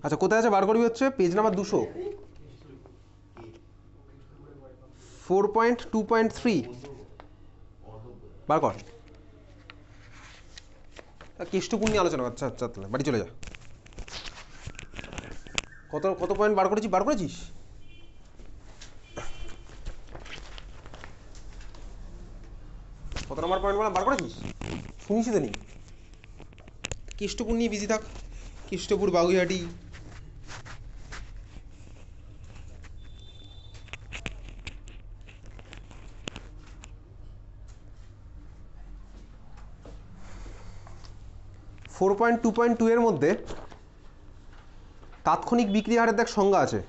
আচ্ছা কোথায় আছে বার করবি হচ্ছে পেজ নাম্বার 200 4.2.3 বার কর। কেষ্টপুর নিয়ে আলোচনা। আচ্ছা আচ্ছা তাহলে বাড়ি চলে যা। কত কত পয়েন্ট বার করেছিস? কত নম্বর পয়েন্ট বার করেছিস? শুনিস তো নি। কেষ্টপুর নিয়ে বিজি থাক। কেষ্টপুর, বাগুইহাটি। ফোর পয়েন্ট 2.2 এর মধ্যে তাৎক্ষণিক বিক্রি হারের দেখ সংজ্ঞা আছে।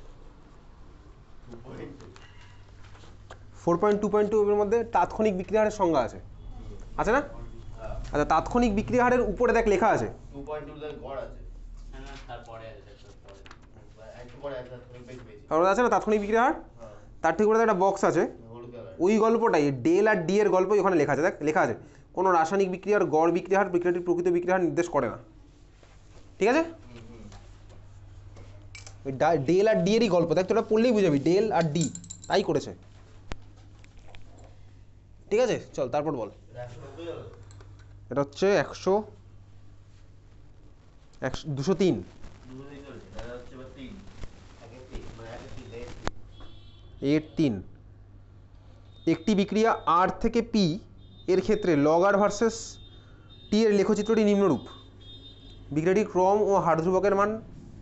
4.2.2 এর মধ্যে তাৎক্ষণিক বিক্রি হারের সংজ্ঞা আছে, আছে না? আচ্ছা তাৎক্ষণিক বিক্রি হারের উপরে দেখ লেখা আছে 2.2 আছে আছে না তাৎক্ষণিক বিক্রি হার? তার ঠিক উপরে একটা বক্স আছে, ওই গল্পটাই ডেল আর ডি এর গল্প ওখানে লেখা আছে। দেখ লেখা আছে কোনো রাসায়নিক বিক্রিয়ার গড় বিক্রি হার বিক্রিয়াটির প্রকৃত বিক্রি হার নির্দেশ করে না। ঠিক আছে, ওই ডেল আর ডি এরই গল্প। দেখ তোরা পড়লেই বুঝাবি ডেল আর ডি তাই করেছে। ঠিক আছে চল তারপর বল। এটা হচ্ছে 203। এর 3 একটি বিক্রিয়া আর থেকে পি এর ক্ষেত্রে লগ আর ভার্সেস টি এর লেখচিত্রটি নিম্নরূপ। বিক্রিয়াটির ক্রম ও হার ধ্রুবকের মান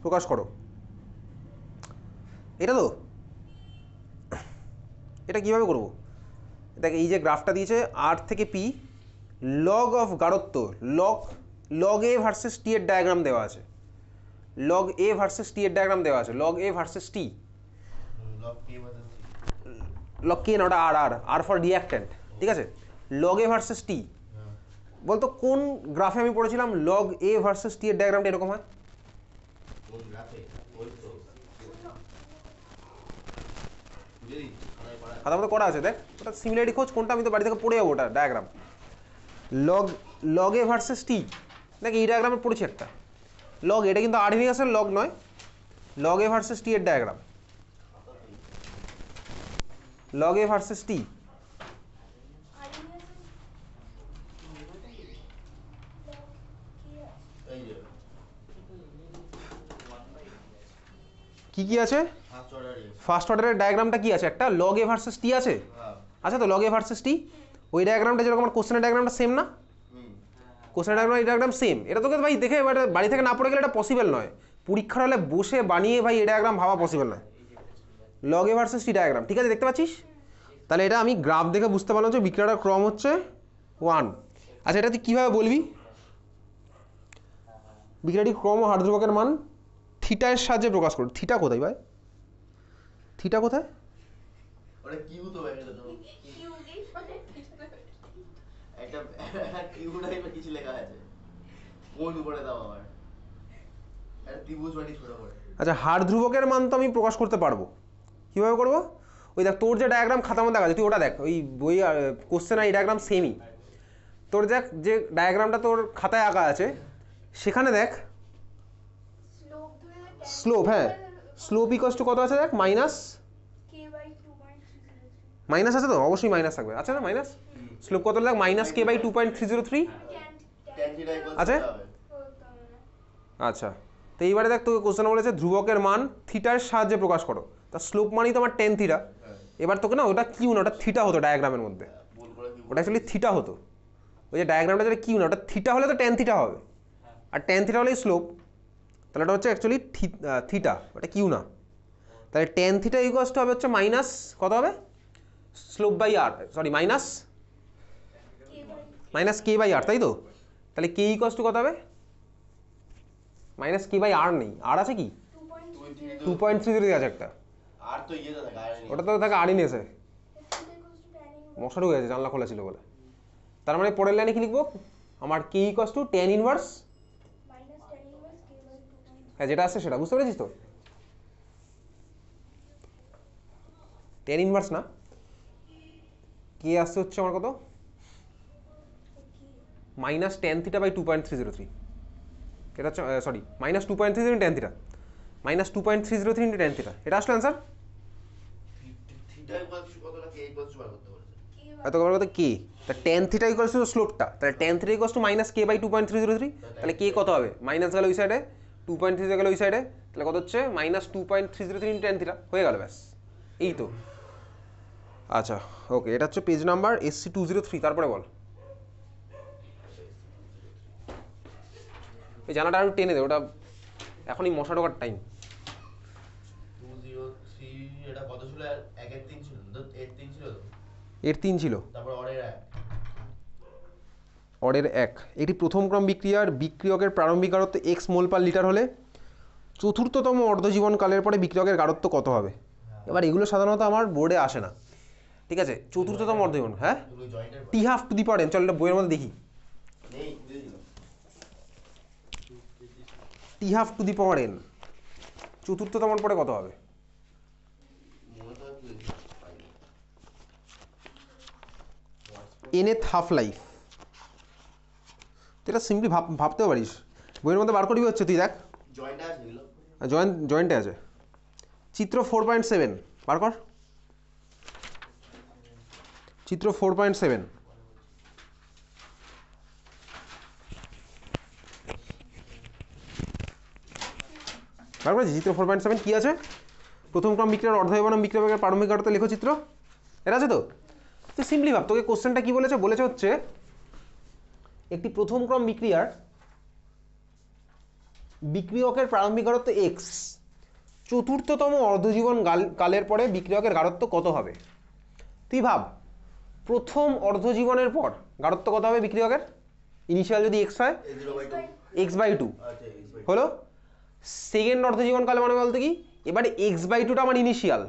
প্রকাশ করো। এটা তো এটা কিভাবে করব? দেখ এই যে গ্রাফটা দিয়েছে আর থেকে পি, লগ অফ গাঢ়ত্ব, লগ এ ভার্সেস টি এর ডায়াগ্রাম দেওয়া আছে। লগ এ ভার্সেস টি এর ডায়াগ্রাম দেওয়া আছে। Log a versus T, log কে না, ওটা আর আর আর ফর রিঅ্যাক্ট্যান্ট। ঠিক আছে, লগ এ ভার্সেস টি। বলতো কোন গ্রাফে আমি পড়েছিলাম লগ এ ভার্সেস টি এর ডায়াগ্রামটা এরকম হয়? খাতা মতো করা আছে, দেখ ওটা সিমিলারিটি খোঁজ কোনটা, আমি তো বাড়ি থেকে পড়ে যাবো ওটা ডায়াগ্রাম। লগ এ ভার্সেস টি, দেখ এই ডায়াগ্রামে পড়েছি একটা লগ, এটা কিন্তু আরভিএসের লগ নয়, লগ এ ভার্সেস টি এর ডায়াগ্রাম। লগ এ ভার্সেস টি কি কি আছে? ফার্স্ট অর্ডারের ডায়াগ্রামটা কি আছে? একটা লগ এ ভার্সেস টি আছে। আচ্ছা তো লগ এ ভার্সেস টি, ওই ডায়াগ্রামটা যেরকম আমার কোশ্চেনের ডায়াগ্রামটা সেম না? কোশ্চেনের ডায়াগ্রাম এই ডায়াগ্রাম সেম। এটা তোকে ভাই দেখে বাড়ি থেকে না পড়ে গেলে এটা পসিবল নয়। পরীক্ষার হলে বসে বানিয়ে ভাই এই ডায়াগ্রাম ভাবা পসিবল নয়। Log a versus T diagram, ঠিক আছে দেখতে পাচ্ছিস? তাহলে এটা আমি গ্রাফ দেখে বুঝতে পারলাম যে বিক্রিয়াটার ক্রম হচ্ছে 1। আচ্ছা এটা তুই কীভাবে বলবি? বিক্রিয়াটির ক্রম ও হার ধ্রুবকের মান থিটা এর সাহায্যে প্রকাশ করো। থিটা কোথায় ভাই? থিটা কোথায়? ওটা কিউ তো ভাই, এটা তো কিউ কি মানে একটা কিউ টাইপের কিছু লেখা আছে কোন উপরে দাও আবার একটা ত্রিভুজ বাটি ছোট করে। আচ্ছা হার ধ্রুবকের মান তো আমি প্রকাশ করতে পারবো, কীভাবে করবো? ওই দেখ তোর যে ডায়াগ্রাম খাতার মধ্যে দেখা যায় তুই ওটা দেখ, ওই বই কোশ্চেন আর এই ডায়াগ্রাম সেমই। তোর দেখ যে ডায়াগ্রামটা তোর খাতায় আঁকা আছে সেখানে দেখ স্লোপ, হ্যাঁ স্লোপ ইকুয়ালস টু কত আছে দেখ, মাইনাস আছে তো, অবশ্যই মাইনাস থাকবে। আচ্ছা না মাইনাস স্লোপ কত দেখ, -k/2.303 আছে। আচ্ছা তো এইবারে দেখ তোকে কোশ্চেন বলেছে ধ্রুবকের মান থিটার সাহায্যে প্রকাশ করো। তার স্লোপ মানেই তো আমার tan থিটা। এবার তোকে না ওটা কিউ না, ওটা থিটা হতো ডায়াগ্রামের মধ্যে, ওটা অ্যাকচুয়ালি থিটা হতো। ওই যে ডায়াগ্রামটা যেটা কিউ না, ওটা থিটা হলে তো tan থিটা হবে, আর tan থিটা হলেই স্লোপ, তাহলে ওটা হচ্ছে অ্যাকচুয়ালি থিটা, ওটা কিউ না। তাহলে tan থিটা ইকুয়ালস টু হবে হচ্ছে মাইনাস কত হবে, slope by r, sorry minus k/r, তাই তো? তাহলে k ইকুয়ালস টু কত হবে, -k/r নেই, আর আছে কি 2.30 আছে একটা, আর তো ইয়েটা থাকে আর ওটা তো থাকে আরই নেছে। মশা ঢুকে গেছে, জানলা খোলা ছিল বলে। তার মানে পরের লাইনে কি লিখবো, আমার k equals to tan inverse, হ্যাঁ যেটা আসছে সেটা বুঝতে পেরেছিস তো? tan ইনভার্স না, k আসছে হচ্ছে আমার কত, -tan θ/2.303, এটা হচ্ছে sorry -2.30 tan θ। Minus 2.303 into tan theta, এটা আসলে অ্যান্সার। থিটা ইকুয়ালস টু কত না কে ইকুয়ালস টু বার করতে বলেছে? এত কবার কথা কে, তা ট্যান থিটা ইকুয়ালস টু স্লোপটা, তাহলে tan theta equals to minus k by 2.303, তাহলে কে কত হবে, মাইনাস গেল ওই সাইডে, 2.3 গেল ওই সাইডে, তাহলে কত হচ্ছে মাইনাস 2.303 ইন্টু ট্যান থিটা, হয়ে গেল ব্যাস, এই তো। আচ্ছা ওকে, এটা হচ্ছে পেজ নাম্বার SC 203, তারপরে বল। এই জানাটা আরও টেনে দে, ওটা এখনই মশা ঢোকার টাইম। 203 এটা কত ছিল? একের 3 ছিল তো, এর 3 ছিল তো, এর 3 ছিল, তারপর অরের 1। অরের 1। এটি প্রথম ক্রম বিক্রিয়ার বিক্রিয়কের প্রারম্ভিক গাঢ়ত্ব x মোল পার লিটার হলে চতুর্থতম অর্ধজীবন কালের পরে বিক্রিয়কের গাঢ়ত্ব কত হবে? এবার এগুলো সাধারণত আমার বোর্ডে আসে না, ঠিক আছে। চতুর্থতম অর্ধজীবন, হ্যাঁ, এগুলো জয়েন্টের t half to the power n, চল এটা বইয়ের মধ্যে দেখি। নেই দিয়ে দিল। T half to the power n চতুর্থতম পরে কত হবে? মনে তো কি nth হাফ লাইফ, তুই এটা সিম্পলি ভাবতেও পারিস, বইয়ের মধ্যে বার করবি হচ্ছে, তুই দেখ জয়েন্ট আছে এগুলো। জয়েন্টে আছে, চিত্র 4.7 বার কর, চিত্র 4.7। বার করেছি চিত্র 4.7 কি আছে? প্রথম ক্রম বিক্রিয়ার অর্ধজীবন বিক্রিয়কের প্রারম্ভিক গাঢ়ত্ব লেখো চিত্র, এটা আছে তো। তুই সিম্পলি ভাব, তোকে কোশ্চেনটা কি বলেছে, বলেছে হচ্ছে একটি প্রথম ক্রম বিক্রিয়ার বিক্রিয়কের প্রারম্ভিক গাঢ়ত্ব x, চতুর্থতম অর্ধজীবন কালের পরে বিক্রিয়কের গাঢ়ত্ব কত হবে? তুই ভাব, প্রথম অর্ধজীবনের পর গাঢ়ত্ব কত হবে বিক্রিয়কের? ইনিশিয়াল যদি x হয়, x/2 আচ্ছা হলো। সেকেন্ড অর্ধজীবন কালে মানে বলতে কি, এবারে x/2টা আমার ইনিশিয়াল,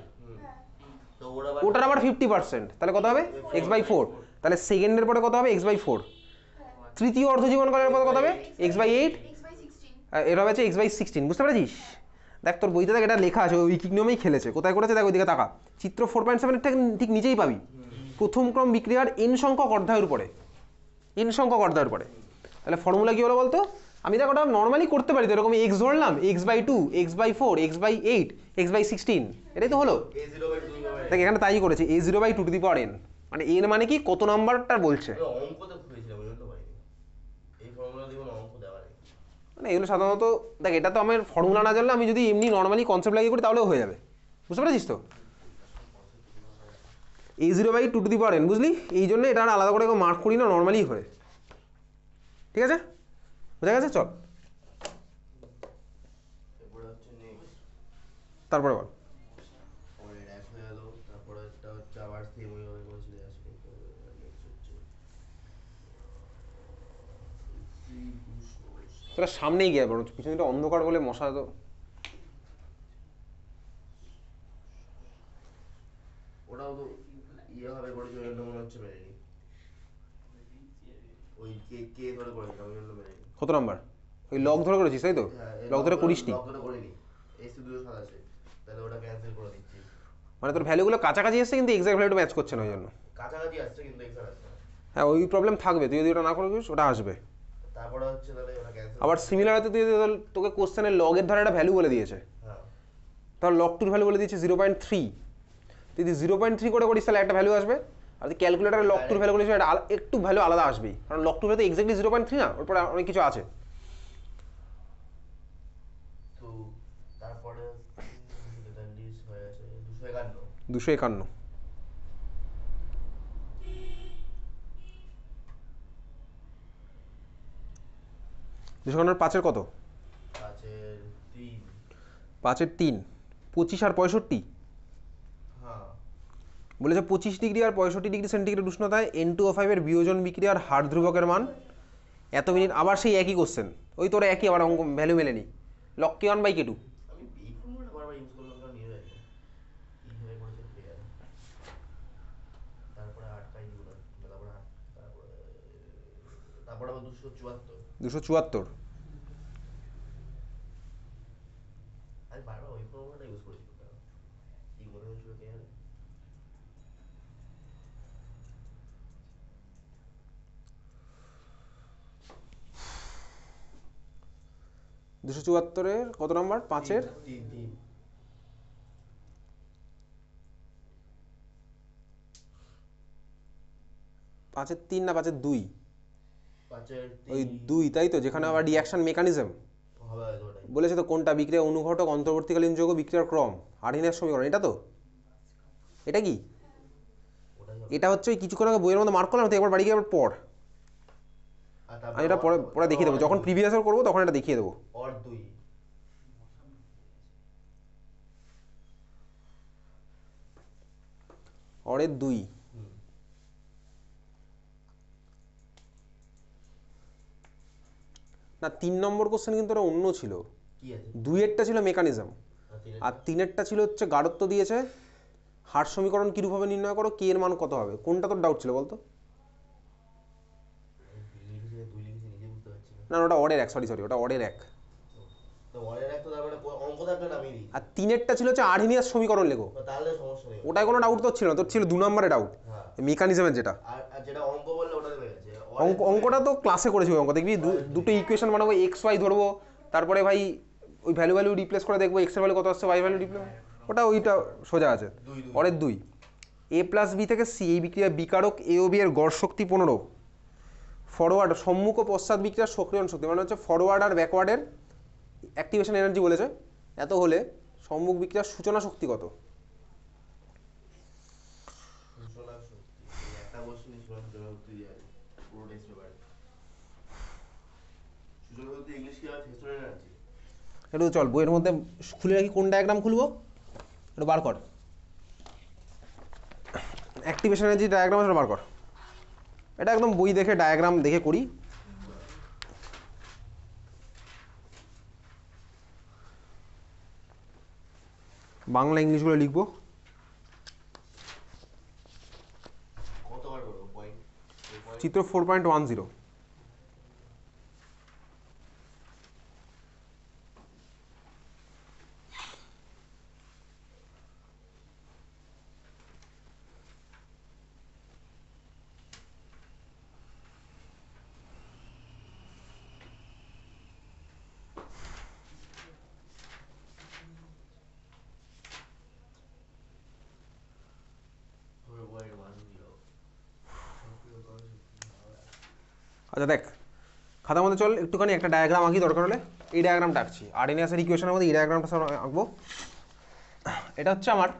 তো ওটার আবার 50%, তাহলে কত হবে x/4, তাহলে সেকেন্ডের পরে কত হবে x/4, তৃতীয় অর্ধজীবন কালের পরে কত হবে x/8, এটা হচ্ছে x/16, বুঝতে পেরেছিস? দেখ তোর বইতে দেখ এটা লেখা আছে, ওই কি নিয়মেই খেলেছে, কোথায় করেছে দেখ, ওইদিকে তাকা, চিত্র 4.7 ঠিক নিচেই পাবি, প্রথম ক্রম বিক্রিয়ার n সংখ্যক অধ্যায়ের উপরে, n সংখ্যক অধ্যায়ের উপরে। তাহলে ফর্মুলা কি হলো বলতো, আমি দেখ ওটা নর্মালি করতে পারি তো, এরকম x ধরলাম, x/2, x/4, x/8, x/16, এটাই তো হলো। দেখ এখানে তাই করেছে, a0/2 two the power n, মানে n মানে কি কত নাম্বারটা বলছে, অঙ্কতে ভুলেছিলাম ওই জন্য পাইনি, এই ফর্মুলা দিয়ে কোনো অঙ্ক দেওয়া নেই। মানে এগুলো সাধারণত দেখ, এটা তো আমার ফর্মুলা না জানলে আমি যদি এমনি নর্মালি কনসেপ্ট লাগিয়ে করি তাহলেও হয়ে যাবে, বুঝতে পেরেছিস তো। a0/2 two the power n, বুঝলি, এই জন্য এটা আর আলাদা করে মার্ক করি না, নর্মালি হয়, ঠিক আছে, বোঝা গেছে, চল এরপরে হচ্ছে নেক্সট, তারপরে বল। পরের এক হয়ে গেল, তারপরে একটা হচ্ছে আবার সেম ওইভাবে করে চলে আসবে। নেক্সট হচ্ছে তোরা সামনেই গিয়ে বরঞ্চ, পিছনে অন্ধকার বলে মশা তো। ওটাও তো ইয়ে হবে করেছে, ওই জন্য মনে হচ্ছে মেরেনি, ওই কে কে ধরে করেছে ওই জন্য মেরেনি। কত নাম্বার? ওই লগ ধরে করেছিস তাই তো, লগ ধরে করিসনি, লক ধরে করিনি, এই শুধু সাদা আছে, তাহলে ওটা ক্যান্সেল করে দিচ্ছি। মানে তোর ভ্যালুগুলো কাছাকাছি এসছে কিন্তু এক্সাক্ট ভ্যালুটা ম্যাচ করছে না ওই জন্য। কাছাকাছি আসছে কিন্তু এক্সার আসছে না। হ্যাঁ ওই প্রবলেম থাকবে, তুই যদি ওটা না করিস ওটা আসবে। তারপরে হচ্ছে তাহলে ওটা ক্যান্সেল। আবার সিমিলার হয়তো তুই তোকে কোশ্চেনের লগের ধরে একটা ভ্যালু বলে দিয়েছে, হ্যাঁ ধর লগ টুর ভ্যালু বলে দিয়েছে 0.3, তুই যদি 0.3 করে করিস তাহলে একটা ভ্যালু আসবে, আর তুই ক্যালকুলেটারে লগ টুর ভ্যালু করিস এটা একটু ভ্যালু আলাদা আসবেই, কারণ লগ টুর তো এক্স্যাক্টলি 0.3 না, ওর পরে অনেক কিছু আছে। তো তারপরে 251 হয়ে আছে, 251 251, 251 5-এর কত? আছে 3। 5-এর 3, 25 আর 65, হ্যাঁ বলেছে 25 ডিগ্রি আর 65 ডিগ্রি সেন্টিগ্রেড উষ্ণতায় N2O5 এর বিয়োজন বিক্রিয়ার হার ধ্রুবকের মান এত মিনিট, আবার সেই একই কোশ্চেন, ওই তোর একই আবার অঙ্ক ভ্যালু মেলেনি, লগ K1/K2। আমি এই ফর্মুলাটা বারবার ইউজ করলাম কারণ নিয়ে যাই এইভাবে করেছে প্লেয়ার, তারপরে 8টাই দিলাম, তারপরে 8, তারপরে আবার 274। 274, আমি বারবার ওই ফর্মুলাটা ইউজ করেছি, কি মনে হয়েছিল কে জানে। 274-এর কত নাম্বার? 5-এর 3 না 5-এর 2? ওই 2, তাই তো, যেখানে আবার রিঅ্যাকশন মেকানিজম বলেছে তো কোনটা, বিক্রিয়া অনুঘটক, অন্তর্বর্তীকালীন যৌগ, বিক্রিয়ার ক্রম, আর্হেনিয়াস সমীকরণ, এটা তো? এটা কি? এটা হচ্ছে ওই কিছুক্ষণ আগে বইয়ের মধ্যে মার্ক করলাম, তুই একবার বাড়ি গিয়ে একবার পড়। আমি এটা পরে পরে দেখিয়ে দেবো, যখন প্রিভিয়াস ইয়ার করবো তখন এটা দেখিয়ে দেবো। অরের 2 না, 3 নম্বর কোশ্চেন কিন্তু ওটা অন্য ছিল। 2-এরটা ছিল মেকানিজম, আর 3-এরটা ছিল হচ্ছে গাঢ়ত্ব দিয়েছে, হার সমীকরণ কিরূপভাবে নির্ণয় করো, কে এর মান কত হবে। কোনটা তোর ডাউট ছিল বলতো? না, ওটা অর্ডের 1, সরি ওটা অর্ডের 1। আর 3-এরটা ছিল হচ্ছে আর্হেনিয়াস সমীকরণ লেখো। ওটাই কোনো ডাউট তোর ছিল না, তোর ছিল 2 নম্বরে ডাউট, মেকানিজমের যেটা। অঙ্কটা তো ক্লাসে করেছি, অঙ্ক দেখবি দুটো ইকুয়েশন বানাবো, এক্স ওয়াই ধরবো, তারপরে ভাই ওই ভ্যালু রিপ্লেস করে দেখবো এক্স এর ভ্যালু কত আসছে, ওয়াই ভ্যালু রিপ্লেস, ওইটা সোজা আছে। অরের 2 A+B থেকে C, এই বিক্রিয়া বিকারক A ও B এর গড় শক্তি 15, ফরওয়ার্ড সম্মুখ ও পশ্চাৎ বিক্রিয়ার সক্রিয়ণ শক্তি, মানে হচ্ছে ফরওয়ার্ড আর ব্যাকওয়ার্ডের অ্যাক্টিভেশন এনার্জি বলেছে, এত হলে সম্মুখ বিক্রিয়ার সূচনা শক্তি কত? একটু চল বইয়ের মধ্যে খুলে রাখি, কোন ডায়াগ্রাম খুলবো একটু বার কর, অ্যাক্টিভেশন এনার্জি ডায়াগ্রাম সেটা বার কর। এটা একদম বই দেখে ডায়াগ্রাম দেখে করি। বাংলা ইংলিশগুলো লিখবো। চিত্র 4.10। আচ্ছা দেখ, খাতার মধ্যে চল একটুখানি একটা ডায়াগ্রাম আঁকি, দরকার হলে এই ডায়াগ্রামটা আঁকছি, আর্হেনিয়াসের ইকুয়েশনের মধ্যে এই ডায়াগ্রামটা সব আঁকবো। এটা হচ্ছে আমার,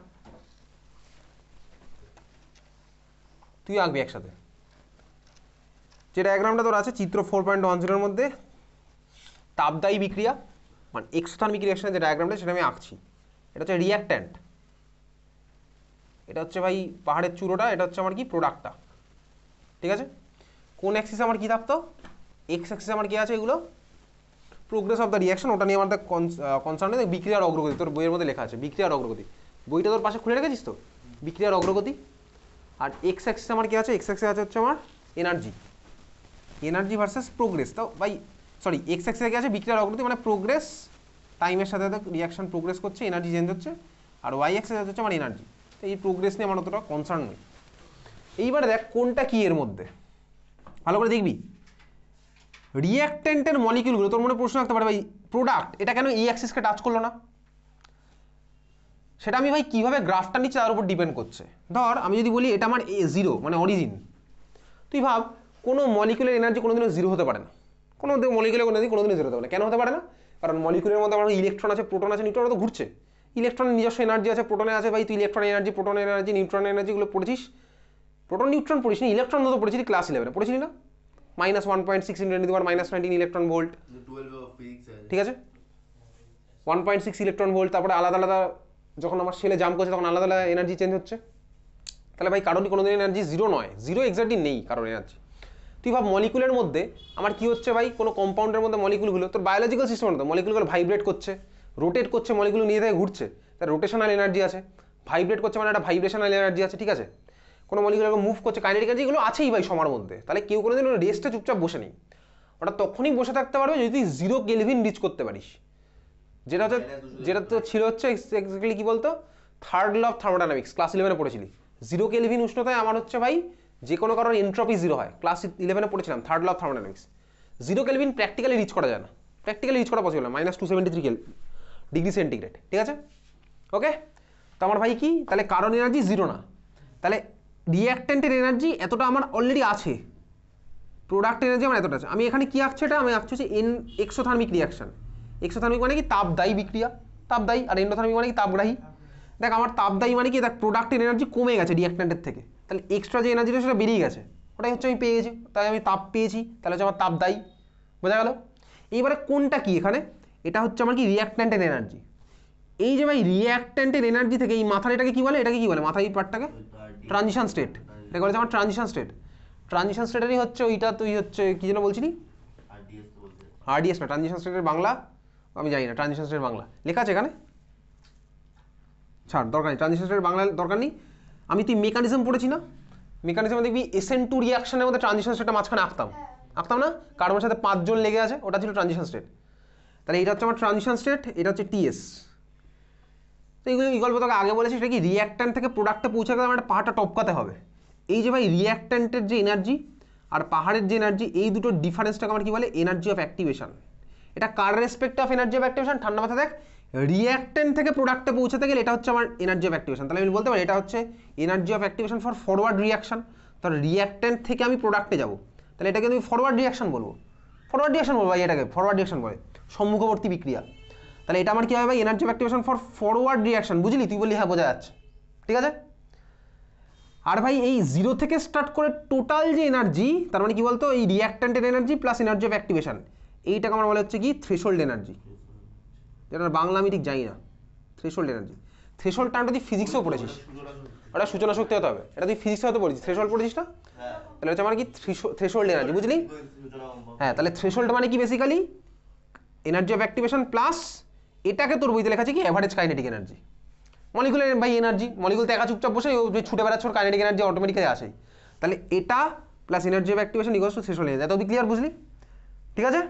তুই আঁকবি একসাথে। যে ডায়াগ্রামটা তোর আছে চিত্র 4.10-এর মধ্যে তাপদায়ী বিক্রিয়া মানে এক্সোথার্মিক রিঅ্যাকশনের যে ডায়াগ্রামটা সেটা আমি আঁকছি। এটা হচ্ছে রিঅ্যাক্ট্যান্ট, এটা হচ্ছে ভাই পাহাড়ের চূড়োটা, এটা হচ্ছে আমার কি প্রোডাক্টটা, ঠিক আছে। কোন অ্যাক্সিস আমার কি থাকতো, এক্স অ্যাক্সিস আমার কি আছে, এগুলো প্রোগ্রেস অফ দ্য রিঅ্যাকশন, ওটা নিয়ে আমাদের কনসার্ন নেই। বিক্রিয়ার অগ্রগতি তোর বইয়ের মধ্যে লেখা আছে, বিক্রিয়ার অগ্রগতি, বইটা তোর পাশে খুলে রেখেছিস তো, বিক্রিয়ার অগ্রগতি। আর এক্স অ্যাক্সিস আমার কি আছে, এক্স অ্যাক্সিস আছে হচ্ছে আমার এনার্জি, এনার্জি ভার্সেস প্রোগ্রেস। তাও ভাই সরি, এক্স অ্যাক্সিসে কি আছে, বিক্রিয়ার অগ্রগতি মানে প্রোগ্রেস, টাইমের সাথে সাথে রিঅ্যাকশন প্রোগ্রেস করছে, এনার্জি চেঞ্জ হচ্ছে। আর ওয়াই অ্যাক্সিস হচ্ছে আমার এনার্জি। তো এই প্রোগ্রেস নিয়ে আমার অতটা কনসার্ন নই। এইবারে দেখ কোনটা কি এর মধ্যে, ভালো করে দেখবি। রিঅ্যাক্ট্যান্টের মলিকিউলগুলো, তোর মনে প্রশ্ন রাখতে পারে ভাই প্রোডাক্ট এটা কেন এই অ্যাক্সিসকে টাচ করলো না, সেটা আমি ভাই কিভাবে গ্রাফটা নিচ্ছে তার উপর ডিপেন্ড করছে। ধর আমি যদি বলি এটা আমার জিরো মানে অরিজিন, তুই ভাব কোনো মলিকুলার এনার্জি কোনোদিনও জিরো হতে পারে না, কোনো মলিকুলার এনার্জি কোনোদিনও জিরো হতে পারে না। কেন হতে পারে না? কারণ মলিকুলের মধ্যে আমার ইলেকট্রন আছে, প্রোটন আছে, নিউট্রন তো ঘুরছে, ইলেকট্রনের নিজস্ব এনার্জি আছে, প্রোটনে আছে। ভাই তুই electron energy, proton energy, neutron এনার্জিগুলো পড়েছিস, প্রোটন নিউট্রন পড়িস নি, ইলেকট্রন তো পড়েছিলি ক্লাস 11-এ, পড়েছিলি না? -1.6 × 10⁻19 ইলেকট্রন ভোল্ট, ঠিক আছে, 1.6 ইলেকট্রন ভোল্ট। তারপরে আলাদা আলাদা যখন আমার সেলে জাম্প করছে তখন আলাদা আলাদা এনার্জি চেঞ্জ হচ্ছে। তাহলে ভাই কারোরই কোনোদিন এনার্জি জিরো নয়, জিরো এক্স্যাক্টলি নেই কারোর এনার্জি। তুই ভাব মলিকুলের মধ্যে আমার কি হচ্ছে ভাই, কোনো কম্পাউন্ডের মধ্যে মলিকুলগুলো, তোর বায়োলজিক্যাল সিস্টেম তো মলিকুলগুলো ভাইব্রেট করছে, রোটেট করছে, মলিকুল নিয়ে থেকে ঘুরছে, তার রোটেশনাল এনার্জি আছে। ভাইব্রেট করছে মানে একটা ভাইব্রেশনাল এনার্জি আছে, ঠিক আছে। কোনো মলিকুল মুভ করছে, কাইনেটিক এনার্জি, এগুলো আছেই ভাই সবার মধ্যে। তাহলে কেউ কোনোদিন রেস্টে চুপচাপ বসে নেই, ওটা তখনই বসে থাকতে পারবে যদি তুই 0 কেলভিন রিচ করতে পারিস। যেটা তো ছিল হচ্ছে এক্স্যাক্টলি কি বলতো, third law of thermodynamics, class 11-এ পড়েছিলি। 0 কেলভিন উষ্ণতায় আমার হচ্ছে ভাই যে কোনো কারণে এনট্রপি জিরো হয়, ক্লাস 11-এ পড়েছিলাম third law of thermodynamics. 0 kelvin practically reach করা যায় না, প্র্যাকটিক্যালি ইউজ করা পসিবল না, -273 ডিগ্রি সেন্টিগ্রেড, ঠিক আছে। ওকে, তো আমার ভাই কি তাহলে কারণ এনার্জি জিরো না, তাহলে রিঅ্যাক্ট্যান্টের এনার্জি এতটা আমার অলরেডি আছে, প্রোডাক্ট এনার্জি আমার এতটা আছে। আমি এখানে কি আঁকছি, এটা আমি আঁকছি হচ্ছে এক্সোথার্মিক রিয়াকশন। এক্সোথার্মিক মানে কি তাপদায়ী বিক্রিয়া, তাপদায়ী, আর এন্ডোথার্মিক মানে কি তাপগ্রাহী। দেখ আমার তাপদায়ী মানে কি, দেখ প্রোডাক্টের এনার্জি কমে গেছে রিঅ্যাক্ট্যান্টের থেকে, তাহলে এক্সট্রা যে এনার্জিটা সেটা বেরিয়ে গেছে, ওটাই হচ্ছে আমি পেয়ে গেছি, তাই আমি তাপ পেয়েছি, তাহলে হচ্ছে আমার তাপদায়ী, বোঝা গেল। এইবারে কোনটা কি এখানে, এটা হচ্ছে আমার কি রিঅ্যাক্ট্যান্টের এনার্জি। এই যে ভাই রিঅ্যাক্ট্যান্টের এনার্জি থেকে এই মাথার এটাকে কি বলে, এটাকে কি বলে মাথার এই পার্টটাকে, ট্রানজিশন স্টেট, এটা বলেছে আমার ট্রানজিশন স্টেট। ট্রানজিশন স্টেটেরই হচ্ছে ওইটা, তুই হচ্ছে কি যেন বলছিলি, আরডিএস না, ট্রানজিশন স্টেটের বাংলা আমি জানি না, ট্রানজিশন স্টেটের বাংলা লেখা আছে এখানে, ছাড় দরকার নেই, ট্রানজিশন স্টেটের বাংলা দরকার নেই। আমি তুই মেকানিজম পড়েছি না, মেকানিজমে দেখবি SN2 রিয়াকশনের মধ্যে ট্রানজিশন স্টেটটা মাঝখানে আঁকতাম না, কার্বনের সাথে 5 জন লেগে আছে, ওটা ছিল ট্রানজিশন স্টেট। তাহলে এটা হচ্ছে আমার ট্রানজিশন স্টেট, এটা হচ্ছে TS। তো এইগুলো এই গল্প তোকে আগে বলেছি, সেটা কি রিঅ্যাক্ট্যান্ট থেকে প্রোডাক্টে পৌঁছে গেলে আমার একটা পাহাড়টা টপকাতে হবে। এই যে ভাই রিঅ্যাক্ট্যান্টের যে এনার্জি আর পাহাড়ের যে এনার্জি, এই দুটো ডিফারেন্সটাকে আমার কি বলে, এনার্জি অফ অ্যাক্টিভেশন। এটা কার respect of energy of activation, ঠান্ডা মাথা দেখ, রিঅ্যাক্ট্যান্ট থেকে প্রোডাক্টে পৌঁছাতে গেলে এটা হচ্ছে আমার এনার্জি অফ অ্যাক্টিভেশন। তাহলে আমি বলতে পারি এটা হচ্ছে energy of activation for forward reaction. তাহলে রিঅ্যাক্ট্যান্ট থেকে আমি প্রোডাক্টে যাব, তাহলে এটাকে আমি ফরওয়ার্ড রিয়াকশন বলবো, ফরওয়ার্ড রিয়াকশন বলবো ভাই, এটাকে ফরওয়ার্ড রিয়াকশন বলে, সম্মুখবর্তী বিক্রিয়া। তাহলে এটা আমার কি হবে ভাই, energy of activation for forward reaction, বুঝলি, তুই বললি হ্যাঁ বোঝা যাচ্ছে, ঠিক আছে। আর ভাই এই জিরো থেকে স্টার্ট করে টোটাল যে এনার্জি, তার মানে কি বলতো, এই রিঅ্যাক্ট্যান্টের energy plus energy of activation, এইটাকে আমার বলা হচ্ছে কি থ্রেশহোল্ড এনার্জি। যেটার বাংলা আমি ঠিক জানি না, থ্রেশহোল্ড এনার্জি। থ্রেশহোল্ড টার্মটা তুই ফিজিক্সেও পড়েছিস, ওটা সূচনা শক্তি হতে হবে, এটা তুই ফিজিক্সে হয়তো পড়েছিস, থ্রেশহোল্ড পড়েছিস না, তাহলে হচ্ছে আমার কি থ্রেশহোল্ড এনার্জি, বুঝলি। হ্যাঁ, তাহলে থ্রেশহোল্ড মানে কি basically energy of activation plus এটাকে তোর বইতে লেখা আছে কি অ্যাভারেজ কাইনেটিক এনার্জি। মলিকুলার ভাই এনার্জি, মলিকুল তো একা চুপচাপ বসে ছুটে বেড়াচ্ছে, ওর কাইনেটিক এনার্জি অটোমেটিক্যালি আসে, তাহলে এটা plus energy of activation equals to threshold energy. এত অবধি ক্লিয়ার, বুঝলি, ঠিক আছে।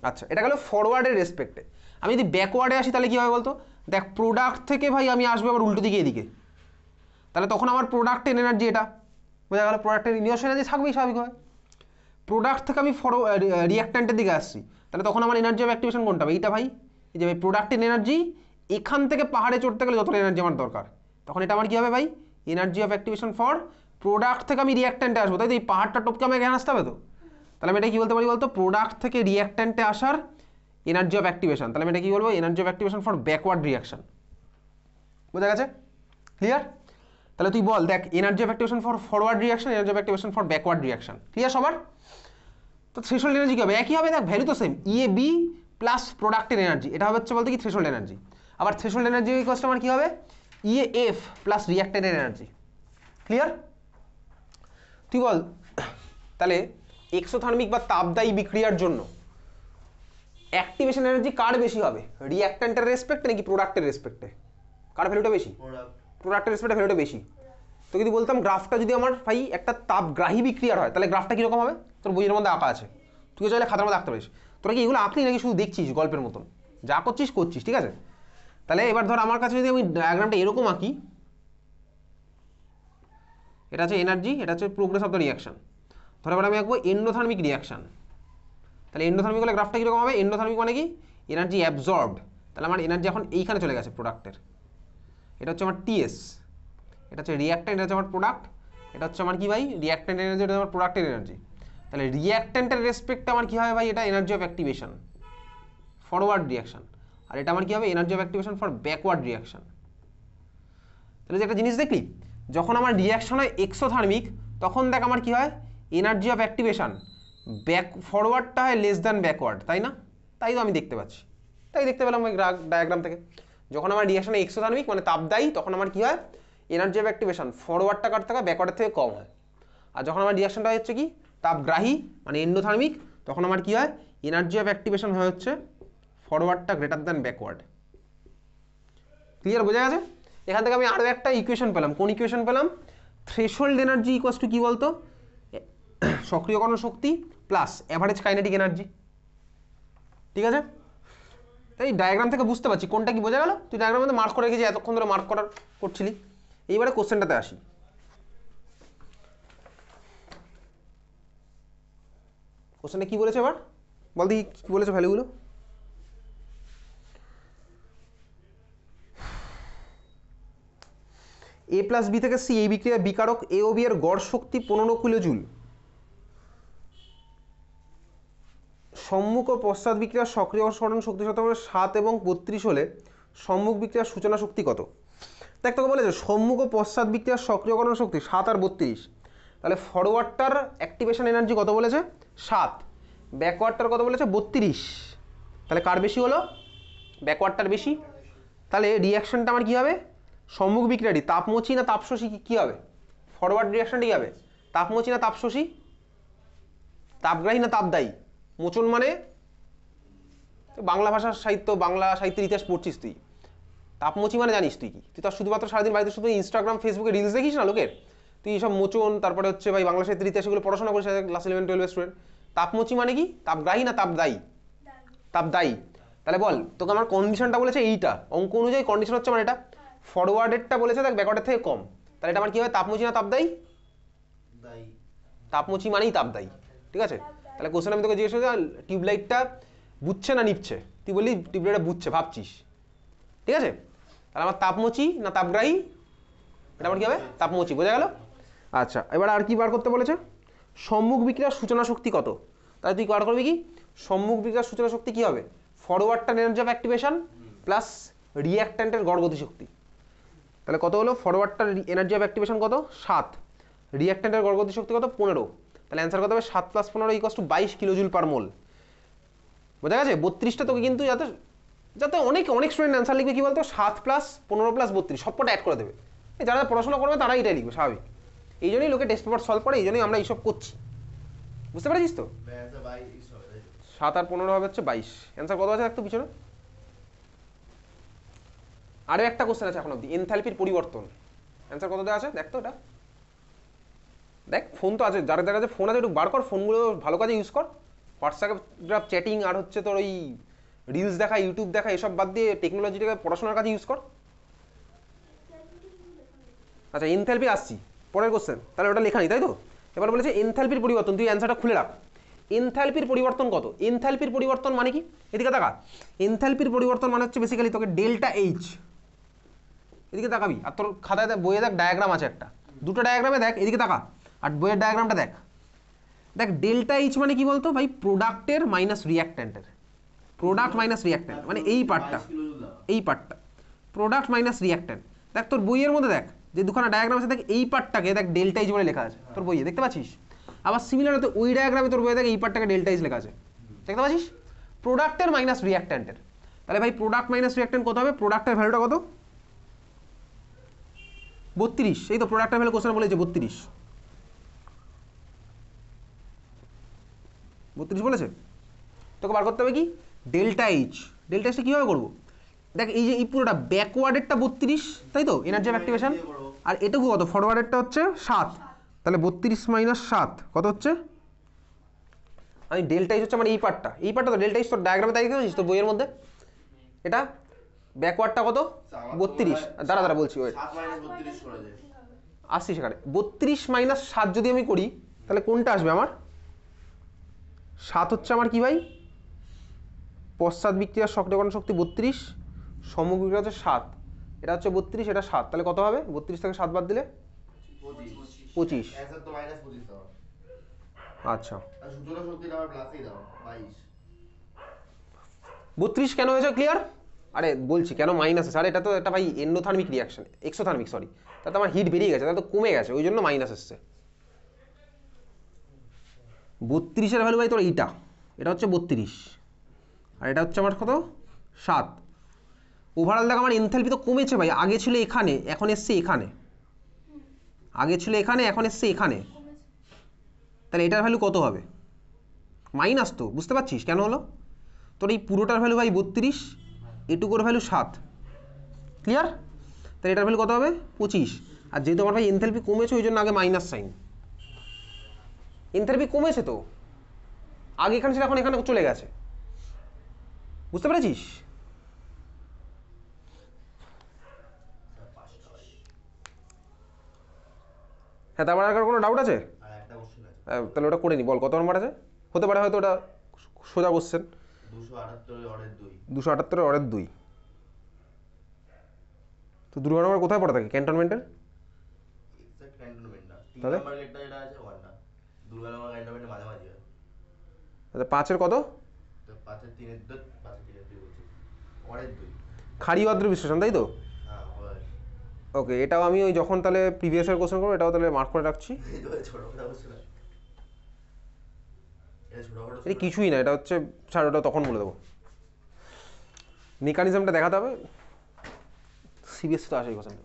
আচ্ছা, এটা গেল ফরওয়ার্ডের রেসপেক্টে। আমি যদি ব্যাকওয়ার্ডে আসি তাহলে কী হবে বলতো, দেখ প্রোডাক্ট থেকে ভাই আমি আসবো আবার উল্টো দিকে এদিকে, তাহলে তখন আমার প্রোডাক্টের এনার্জি এটা, বোঝা গেল, প্রোডাক্টের নিজস্ব এনার্জি থাকবেই স্বাভাবিকভাবে। প্রোডাক্ট থেকে আমি রিঅ্যাক্ট্যান্টের দিকে আসছি, তাহলে তখন আমার এনার্জি অফ অ্যাক্টিভেশন কোনটা হবে, এইটা ভাই, এই যে ভাই প্রোডাক্টের এনার্জি, এখান থেকে পাহাড়ে চড়তে গেলে যতটা এনার্জি আমার দরকার, তখন এটা আমার কী হবে ভাই, energy of activation for product থেকে আমি রিঅ্যাক্ট্যান্টে আসবো, তাই তো এই পাহাড়টা টপকে আমাকে এখানে আসতে হবে তো, তাহলে আমি এটা কী বলতে পারি বলতো, প্রোডাক্ট থেকে রিঅ্যাক্ট্যান্টে আসার এনার্জি অফ অ্যাক্টিভেশন, তাহলে আমি এটা কী বলবো, energy of activation for backward reaction. বোঝা গেছে, ক্লিয়ার। তাহলে তুই বল, দেখ energy of activation for forward reaction, energy of activation for backward reaction, clear সবার। তো থ্রেশহোল্ড এনার্জি কী হবে, একই হবে, দেখ ভ্যালু তো সেম, EAB প্লাস প্রোডাক্টের এনার্জি, এটা হবে হচ্ছে বলতে কি থ্রেশহোল্ড এনার্জি। আবার থ্রেশহোল্ড এনার্জি ইকুয়ালস টু আমার কী হবে, EAF প্লাস রিঅ্যাক্টেন্টের এনার্জি, ক্লিয়ার। তুই বল তাহলে এক্সোথার্মিক বা তাপদায়ী বিক্রিয়ার জন্য অ্যাক্টিভেশন এনার্জি কার বেশি হবে, রিঅ্যাক্ট্যান্টের রেসপেক্টে নাকি প্রোডাক্টের রেসপেক্টে, কার ভ্যালুটা বেশি, প্রোডাক্টের রেসপেক্টে ভ্যালুটা বেশি। তো যদি বলতাম গ্রাফটা যদি আমার ভাই একটা তাপগ্রাহী বিক্রিয়ার হয়, তাহলে গ্রাফটা কীরকম হবে, তোর বইয়ের মধ্যে আঁকা আছে, তুই চাইলে খাতার মধ্যে আঁকতে পারিস। তোরা কি এগুলো আঁকলি নাকি শুধু দেখছিস গল্পের মতন, যা করছিস, ঠিক আছে। তাহলে এবার ধর আমার কাছে যদি আমি ডায়াগ্রামটা এরকম আঁকি, এটা হচ্ছে এনার্জি, এটা হচ্ছে প্রোগ্রেস অফ দ্য রিয়াকশন, ধর এবার আমি আঁকবো এন্ডোথার্মিক রিয়াকশন। তাহলে এন্ডোথার্মিক হলে গ্রাফটা কীরকম হবে, এন্ডোথার্মিক মানে কি এনার্জি অ্যাবজর্বড, তাহলে আমার এনার্জি এখন এইখানে চলে গেছে প্রোডাক্টের, এটা হচ্ছে আমার TS, এটা হচ্ছে রিঅ্যাক্ট্যান্ট, এটা হচ্ছে আমার প্রোডাক্ট, এটা হচ্ছে আমার কি ভাই রিঅ্যাক্ট্যান্ট এনার্জি, এটা আমার প্রোডাক্টের এনার্জি। তাহলে রিঅ্যাক্ট্যান্টের রেসপেক্টে আমার কী হবে ভাই, এটা energy of activation forward reaction, আর এটা আমার কী হবে energy of activation for backward reaction. তাহলে যে একটা জিনিস দেখলি, যখন আমার রিয়াকশন হয় এক্সোথার্মিক, তখন দেখ আমার কী হয়, এনার্জি অফ অ্যাক্টিভেশন ফরওয়ার্ডটা হয় লেস দ্যান ব্যাকওয়ার্ড, তাই না, তাই তো আমি দেখতে পাচ্ছি, তাই দেখতে পেলাম ওই ডায়াগ্রাম থেকে। যখন আমার রিয়াকশন এক্সোথার্মিক মানে তাপদায়ী, তখন আমার কী হয়, এনার্জি অফ অ্যাক্টিভেশন ফরওয়ার্ডটা কার থেকে ব্যাকওয়ার্ডের থেকে কম হয়। আর যখন আমার রিয়াকশনটা হচ্ছে কি তাপগ্রাহী মানে এন্ডোথার্মিক, তখন আমার কী হয়, এনার্জি অফ অ্যাক্টিভেশন হয় হচ্ছে ফরওয়ার্ডটা গ্রেটার দ্যান ব্যাকওয়ার্ড। ক্লিয়ার, বোঝা গেছে। এখান থেকে আমি আরও একটা ইকুয়েশন পেলাম, কোন ইকুয়েশন পেলাম, থ্রেশহোল্ড এনার্জি ইকুয়ালস টু কী বলতো, সক্রিয়করণ শক্তি প্লাস অ্যাভারেজ কাইনেটিক এনার্জি, ঠিক আছে। এই ডায়াগ্রাম থেকে বুঝতে পারছি কোনটা কি, বোঝা গেল। তুই ডায়াগ্রামের মধ্যে মার্ক করে রেখেছি, এতক্ষণ ধরে মার্ক করছিলি। এইবারে কোশ্চেনটাতে আসি, কোশ্চেনটা কি বলেছে এবার বল দেখি, কি বলেছে ভ্যালুগুলো। এ প্লাস বি থেকে সি এই বিক্রিয়া বিকারক এ ও বি এর গড় শক্তি 15 কিলোজুল। সম্মুখ ও পশ্চাৎ বিক্রিয়ার সক্রিয়করণ শক্তি শতকরা 7 এবং 32 হলে সম্মুখ বিক্রিয়ার সূচনা শক্তি কত? দেখ তোকে বলেছে সম্মুখ ও পশ্চাৎ বিক্রিয়ার সক্রিয়করণ শক্তি 7 আর 32, তাহলে ফরওয়ার্ডটার অ্যাক্টিভেশন এনার্জি কত বলেছে? 7, ব্যাকওয়ার্ডটার কত বলেছে? 32। তাহলে কার বেশি হলো? ব্যাকওয়ার্ডটার বেশি। তাহলে রিয়াকশনটা আমার কী হবে? সম্মুখ বিক্রিয়াটি তাপমোচী না তাপশোষী কী হবে? ফরওয়ার্ড রিয়াকশনটা কী হবে? তাপমোচী না তাপশোষী? তাপগ্রাহী না তাপদায়ী? মোচন মানে বাংলা ভাষার সাহিত্য, বাংলা সাহিত্যের ইতিহাস পড়ছিস তুই। তাপমোচী মানে জানিস তুই কি? তুই তো শুধুমাত্র সারাদিন বাড়িতে শুধু ইনস্টাগ্রাম ফেসবুকে রিলস দেখিস না লোকের, তুই সব মোচন তারপরে হচ্ছে ভাই বাংলা সাহিত্যের ইতিহাস এগুলো পড়াশোনা করিস ক্লাস 11-12 স্টুডেন্ট। তাপমোচী মানে কি? তাপগ্রাহী না তাপদায়ী? তাপদায়ী। তাহলে বল তোকে আমার কন্ডিশনটা বলেছে এইটা, অঙ্ক অনুযায়ী কন্ডিশন হচ্ছে মানে এটা ফরওয়ার্ডেরটা বলেছে দেখ ব্যাকওয়ার্ডের থেকে কম, তাহলে এটা আমার কি হবে? তাপমোচী না তাপদায়ী? তাপমোচী মানেই তাপদায়ী, ঠিক আছে? তাহলে কোশ্চেন আমি তোকে জিজ্ঞেস করছি টিউবলাইটটা বুঝছে না নিচ্ছে, তুই বললি টিউবলাইটটা বুঝছে ভাবছিস, ঠিক আছে? তাহলে আমার তাপমোচী না তাপগ্রাহী? এটা আমার কি হবে? তাপমোচী। বোঝা গেল? আচ্ছা, এবার আর কি বার করতে বলেছে? সম্মুখ বিক্রিয়ার সূচনা শক্তি কত? তাহলে তুই বার করবি কি? সম্মুখ বিক্রিয়ার সূচনা শক্তি কি হবে? ফরওয়ার্ডটা এনার্জি অফ অ্যাক্টিভেশন প্লাস রিঅ্যাক্ট্যান্টের গড় গতিশক্তি। তাহলে কত হলো? ফরওয়ার্ডটার এনার্জি অফ অ্যাক্টিভেশন কত? 7, রিঅ্যাক্ট্যান্টের গড় গতিশক্তি কত? 15। তাহলে অ্যান্সার কত হবে? 7 + 15 = 22 কিলোজুল পার মোল। বোঝা গেছে? 32টা তোকে কিন্তু যাতে যাতে অনেক স্টুডেন্ট অ্যান্সার লিখবে কি বলতো 7 + 15 + 32 সবকটা অ্যাড করে দেবে। যারা পড়াশোনা করবে তারা এটাই লিখবে স্বাভাবিক। এই জন্যই লোকে টেস্ট পেপার সলভ করে, এই জন্যই আমরা এইসব করছি। বুঝতে পারছিস তো? 7 আর 15 হবে হচ্ছে 22। অ্যান্সার কত আছে দেখ তো পিছনে। আরও একটা কোশ্চেন আছে এখন অব্দি, এনথ্যালপির পরিবর্তন। অ্যান্সার কত দেওয়া আছে দেখ তো এটা। দেখ ফোন তো আছে, যারা যারা ফোন আছে একটু বার কর, ফোনগুলো ভালো কাজে ইউজ কর। হোয়াটসঅ্যাপ চ্যাটিং আর হচ্ছে তোর ওই রিলস দেখা, ইউটিউব দেখা এসব বাদ দিয়ে টেকনোলজিটাকে পড়াশোনার কাজে ইউজ কর। আচ্ছা এনথ্যালপি আসছি, পরের কোশ্চেন। তাহলে ওটা লেখা নেই তাই তো? এবার বলেছে এনথ্যালপির পরিবর্তন, তুই অ্যান্সারটা খুলে রাখ। এনথ্যালপির পরিবর্তন কত? এনথ্যালপির পরিবর্তন মানে কি? এদিকে তাকা। এনথ্যালপির পরিবর্তন মানে হচ্ছে বেসিক্যালি তোকে ডেল্টা এইচ, এদিকে তাকাবি আর তোর খাতায় বইয়ে দেখ ডায়াগ্রাম আছে একটা, দুটো ডায়াগ্রামে দেখ, এদিকে তাকা আর বইয়ের ডায়াগ্রামটা দেখ। দেখ ডেল্টা এইচ মানে কি বলতো ভাই? প্রোডাক্টের মাইনাস রিঅ্যাক্ট্যান্টের। প্রোডাক্ট মাইনাস রিঅ্যাক্ট্যান্ট মানে এই পার্টটা প্রোডাক্ট মাইনাস রিঅ্যাক্ট্যান্ট। দেখ তোর বইয়ের মধ্যে দেখ যে দুখানা ডায়াগ্রাম আছে, দেখ এই পার্টটাকে দেখ ডেল্টা এইচ বলে লেখা আছে তোর বইয়ে, দেখতে পাচ্ছিস? আবার সিমিলার হতে ওই ডায়াগ্রামে তোর বইয়ে দেখ এই পার্টটাকে ডেল্টা এইচ লেখা আছে, দেখতে পাচ্ছিস? প্রোডাক্টের মাইনাস রিঅ্যাক্ট্যান্টের। তাহলে ভাই প্রোডাক্ট মাইনাস রিঅ্যাক্ট্যান্ট কত হবে? প্রোডাক্টের ভ্যালুটা কত? 32। এই তো প্রোডাক্টের ভ্যালু কোশ্চেন বলেছে 32 বলেছে। তোকে বার করতে হবে কি? Delta H. ডেল্টা এইচটা কীভাবে করবো? দেখ এই যে এই পুরোটা ব্যাকওয়ার্ডেরটা 32 তাই তো এনার্জি অফ অ্যাক্টিভেশন, আর এটুকু কত? ফরওয়ার্ডেরটা হচ্ছে 7, তাহলে 32 - 7 কত হচ্ছে? আমি ডেল্টা এইচ হচ্ছে আমার এই পার্টটা তো ডেল্টা এইচ তোর ডায়াগ্রামে তাই দেখেছিস তোর বইয়ের মধ্যে। এটা ব্যাকওয়ার্ডটা কত? 32। দাঁড়া বলছি ওয়েট, আসছি সেখানে। 32 - 7 যদি আমি করি তাহলে কোনটা আসবে আমার? 7 হচ্ছে আমার কি ভাই? পশ্চাৎ বিক্রিয়ার সক্রিয়করণ শক্তি 32, সম্মুখ বিক্রিয়া হচ্ছে 7, এটা হচ্ছে 32, এটা 7, তাহলে কত হবে? 32 থেকে 7 বাদ দিলে 25। আচ্ছা 32 কেন হয়েছে ক্লিয়ার? আরে বলছি কেন মাইনাস আছে, আরে এটা তো একটা ভাই এন্ডোথার্মিক রিয়াকশন, এক্সোথার্মিক সরি, তাতে আমার হিট বেরিয়ে গেছে, তাতে তো কমে গেছে, ওই জন্য মাইনাস এসছে। 32-এর ভ্যালু ভাই তোর এইটা, এটা হচ্ছে 32 আর এটা হচ্ছে আমার কত? 7। ওভারঅল দেখ আমার এনথ্যালপি তো কমেছে ভাই, আগে ছিল এখানে এখন এসছে এখানে, আগে ছিল এখানে এখন এসছে এখানে, তাহলে এটার ভ্যালু কত হবে? মাইনাস তো, বুঝতে পারছিস কেন হলো? তোর এই পুরোটার ভ্যালু ভাই 32, এটুকুর ভ্যালু 7, ক্লিয়ার? তাহলে এটার ভ্যালু কত হবে? 25। আর যেহেতু আমার ভাই এনথ্যালপি কমেছে ওই জন্য আগে মাইনাস সাইন। এনথ্যালপি কমেছে তো, আগে এখানে ছিল এখন এখানে চলে গেছে, বুঝতে পেরেছিস? হ্যাঁ, তারপর আর কোনো ডাউট আছে? তাহলে ওটা করে নি, বল কত নম্বর আছে? হতে পারে হয়তো ওটা সোজা কোশ্চেন। 278-এর অরের 2। তো দুর্গানগর কোথায় পড়ে থাকে? ক্যান্টনমেন্টের ক্যান্টনমেন্টটা। 3 তাহলে? নাম্বার গেটটা যেটা আছে ওখানটা। দুর্গানগর ক্যান্টনমেন্টের মাঝামাঝি আছে। আচ্ছা 5-এর কত? তো 5-এর 3-এর 2 বলছি। পরের 2। খাড়ি অদ্র বিশ্লেষণ, তাই তো? হ্যাঁ, হয়। ওকে, এটাও আমি ওই যখন তাহলে প্রিভিয়াস ইয়ার কোশ্চেন করবো এটাও তাহলে মার্ক করে রাখছি। এই তো ছোট কথা বলছো না। এটা ছোটখাটো এটা কিছুই না, এটা হচ্ছে ছাড়, ওটা তখন বলে দেবো। মেকানিজমটা দেখাতে হবে, সিবিএসসি তো আসেই কোশ্চেন।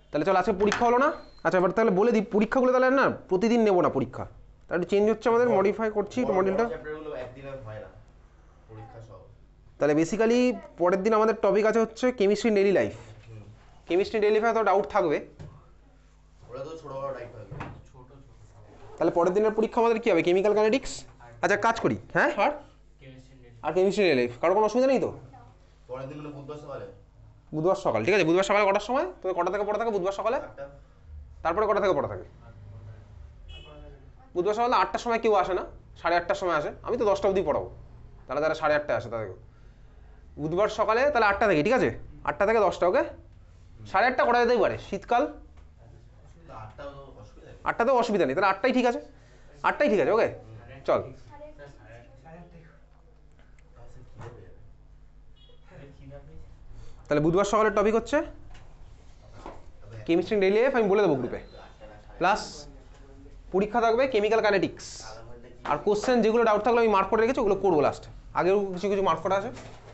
তাহলে চল আজকে পরীক্ষা হলো না। আচ্ছা এবার তাহলে বলে দিই পরীক্ষাগুলো তাহলে না প্রতিদিন নেবো না পরীক্ষা, তাহলে একটু চেঞ্জ হচ্ছে আমাদের, মডিফাই করছি একটু মডেলটা। চ্যাপ্টারগুলো একদিনে হয় না, পরীক্ষা সহ। তাহলে বেসিক্যালি পরের দিন আমাদের টপিক আছে হচ্ছে chemistry daily life. Chemistry daily লাইফে তো ডাউট থাকবে, ওরা তো ছোট বড় টাইপ থাকবে। তাহলে পরের দিনের পরীক্ষা আমাদের কী হবে? Chemical kinetics. আচ্ছা কাজ করি, হ্যাঁ আর কেমিস্ট্রি ডেইলি লাইফ, কারো কোনো অসুবিধা নেই তো? পরের দিন মানে বুধবার সকালে। বুধবার সকাল, ঠিক আছে। বুধবার সকালে কটার সময়? তোদের কটা থেকে পড়া থাকে বুধবার সকালে? 8টা। তারপরে কটা থেকে পড়া থাকে? বুধবার সকালে 8টার সময় কেউ আসে না, 8:30টার সময় আসে। আমি তো 10টা অবধি পড়াবো, তাহলে তারা 8:30টায় আসে তাদেরকে। বুধবার সকালে তাহলে 8টা থেকে, ঠিক আছে? 8টা থেকে 10টা, ওকে। 8:30 করা যেতেই পারে, শীতকাল। 8টাতেও অসুবিধা নেই, তাহলে 8টাই ঠিক আছে। 8টাই ঠিক আছে, ওকে চল। তাহলে বুধবার সকালের টপিক হচ্ছে কেমিস্ট্রি ডেইলি লাইফ, আমি বলে দেবো গ্রুপে। প্লাস পরীক্ষা থাকবে কেমিক্যাল কাইনেটিক্স, আর কোশ্চেন যেগুলো ডাউট থাকলে আমি মার্ক করে রেখেছি ওগুলো করবো লাস্ট। আগেও কিছু কিছু মার্ক করা আছে।